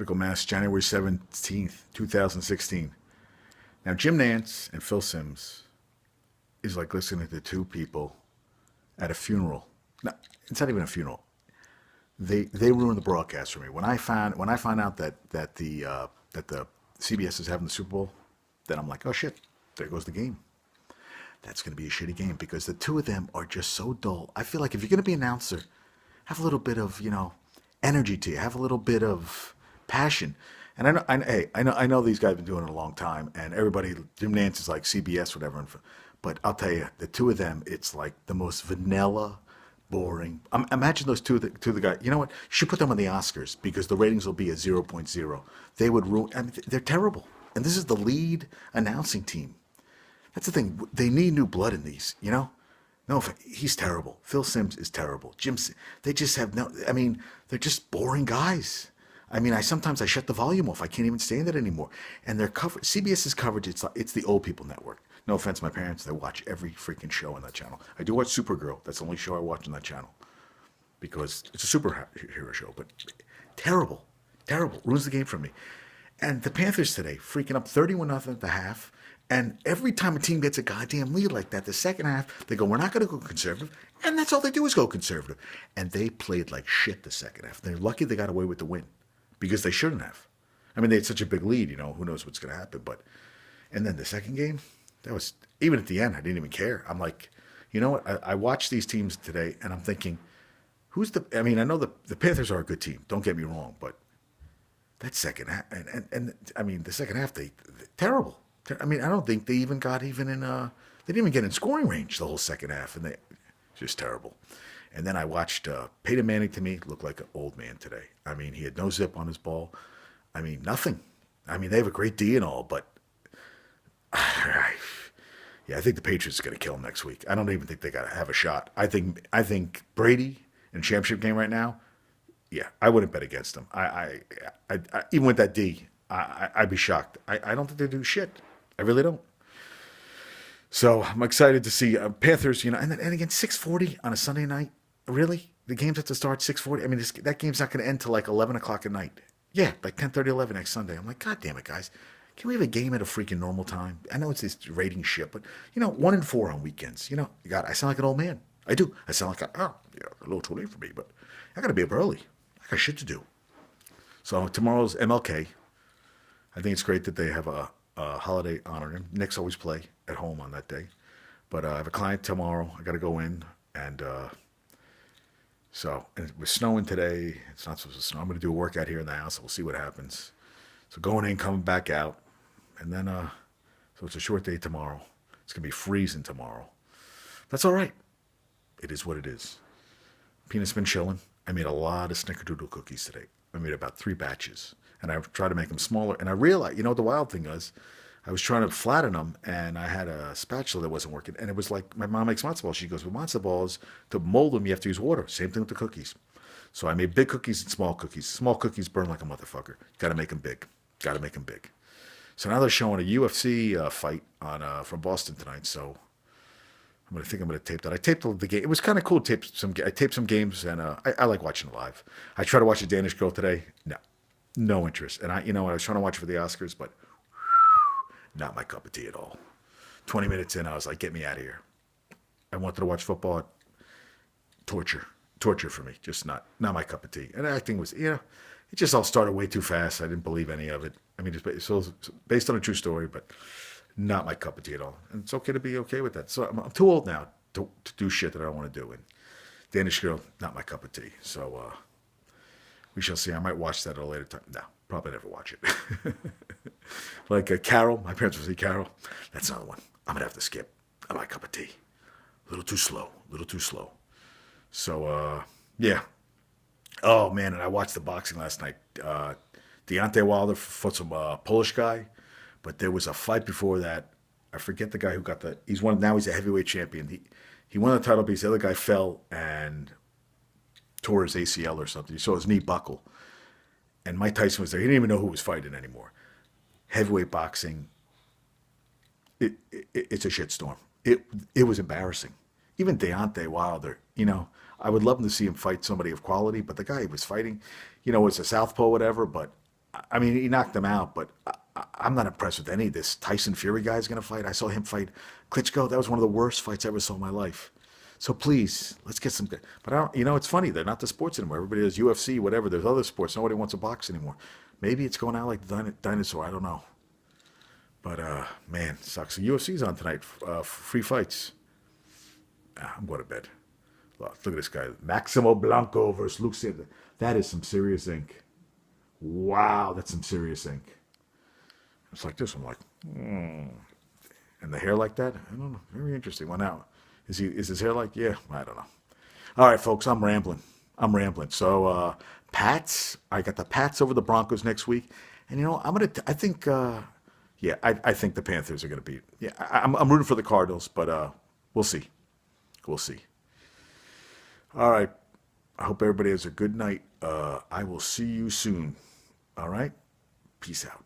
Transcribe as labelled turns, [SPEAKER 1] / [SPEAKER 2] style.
[SPEAKER 1] Critical Mass, January 17th, 2016. Now, Jim Nance and Phil Simms is like listening to two people at a funeral. No, it's not even a funeral. They ruined the broadcast for me. When I find out that the CBS is having the Super Bowl, then I'm like, oh shit, there goes the game. That's going to be a shitty game because the two of them are just so dull. I feel like if you're going to be an announcer, have a little bit of energy to you, have a little bit of passion. And I know these guys have been doing it a long time, and everybody, Jim Nance is like CBS, whatever. But I'll tell you, the two of them, it's like the most vanilla, boring. Imagine those two of the guys. You know what? You should put them on the Oscars because the ratings will be a zero point 0. They would ruin. I mean, they're terrible. And this is the lead announcing team. That's the thing. They need new blood in these. No, he's terrible. Phil Simms is terrible. They just have no. I mean, they're just boring guys. I mean, sometimes I shut the volume off. I can't even stand it anymore. And their coverage, CBS's coverage, it's the old people network. No offense to my parents, they watch every freaking show on that channel. I do watch Supergirl. That's the only show I watch on that channel because it's a superhero show. But terrible, terrible, ruins the game for me. And the Panthers today, freaking up 31-0 at the half. And every time a team gets a goddamn lead like that, the second half, they go, we're not going to go conservative. And that's all they do is go conservative. And they played like shit the second half. They're lucky they got away with the win because they shouldn't have. I mean, they had such a big lead, who knows what's going to happen. And then the second game, that was, even at the end, I didn't even care. I'm like, you know what? I watched these teams today, and I'm thinking, I know the Panthers are a good team. Don't get me wrong. But that second half, and I mean, the second half, they're terrible. I mean, I don't think they even got they didn't even get in scoring range the whole second half, and they just terrible. And then I watched Peyton Manning. To me, looked like an old man today. I mean, he had no zip on his ball. I mean, nothing. I mean, they have a great D and all, but yeah, I think the Patriots are going to kill him next week. I don't even think they got to have a shot. I think Brady in a championship game right now. Yeah, I wouldn't bet against him. I even with that D, I'd be shocked. I don't think they do shit. I really don't. So I'm excited to see Panthers. And again, 6:40 on a Sunday night. Really, the games have to start 6:40. I mean, that game's not going to end till like 11 o'clock at night. Yeah, like 10:30, 11 next Sunday. I'm like, God damn it, guys. Can we have a game at a freaking normal time? I know it's this rating shit, but 1 in 4 on weekends. God, I sound like an old man. I do. I sound like a little too late for me, but I got to be up early. I got shit to do. So tomorrow's MLK. I think it's great that they have a holiday honoring him. Knicks always play at home on that day, but I have a client tomorrow. I got to go in, and and it was snowing today. It's not supposed to snow. I'm going to do a workout here in the house. We'll see what happens. So going in, coming back out, and then so it's a short day tomorrow. It's going to be freezing tomorrow. That's all right. It is what it is. Peanut's been chilling. I made a lot of snickerdoodle cookies today. I made about 3 batches. And I tried to make them smaller. And I realized, what the wild thing was, I was trying to flatten them, and I had a spatula that wasn't working. And it was like, my mom makes matzo balls. She goes, with matzo balls, to mold them, you have to use water. Same thing with the cookies. So I made big cookies and small cookies. Small cookies burn like a motherfucker. Got to make them big. Got to make them big. So now they're showing a UFC fight from Boston tonight. So I'm going to tape that. I taped the game. It was kind of cool. I taped some games, and I like watching it live. I tried to watch a Danish Girl today. No interest. And I was trying to watch it for the Oscars, but not my cup of tea at all. 20 minutes in, I was like, get me out of here. I wanted to watch football. Torture for me. Just not my cup of tea. And acting was, it just all started way too fast. I didn't believe any of it. I mean, it's based on a true story, but not my cup of tea at all. And it's okay to be okay with that. So I'm too old now to do shit that I don't want to do. And Danish Girl, not my cup of tea. So, we shall see. I might watch that at a later time. No, probably never watch it. Like Carol. My parents will see Carol. That's another one. I'm going to have to skip. Not my cup of tea. A little too slow. So, yeah. Oh, man, and I watched the boxing last night. Deontay Wilder fought some Polish guy. But there was a fight before that. I forget the guy who got now he's a heavyweight champion. He won the title because the other guy fell and tore his ACL or something. He saw his knee buckle. And Mike Tyson was there. He didn't even know who was fighting anymore. Heavyweight boxing, it's a shitstorm. It was embarrassing. Even Deontay Wilder, I would love to see him fight somebody of quality, but the guy he was fighting, was a southpaw, whatever, but I mean, he knocked him out, but I'm not impressed with any of this. Tyson Fury guy is going to fight. I saw him fight Klitschko. That was one of the worst fights I ever saw in my life. So please, let's get some. But I don't, it's funny. They're not the sports anymore. Everybody does UFC, whatever. There's other sports. Nobody wants to box anymore. Maybe it's going out like the dinosaur. I don't know. But man, sucks. The UFC's on tonight. Free fights. I'm going to bed. Look at this guy, Maximo Blanco versus Luke Santa. That is some serious ink. Wow, that's some serious ink. It's like this. I'm like, and the hair like that. I don't know. Very interesting. Well, now, is his hair like? Yeah, I don't know. All right, folks, I'm rambling. So, Pats. I got the Pats over the Broncos next week, and I think. Yeah, I think the Panthers are going to beat. Yeah, I'm rooting for the Cardinals, but we'll see. We'll see. All right. I hope everybody has a good night. I will see you soon. All right. Peace out.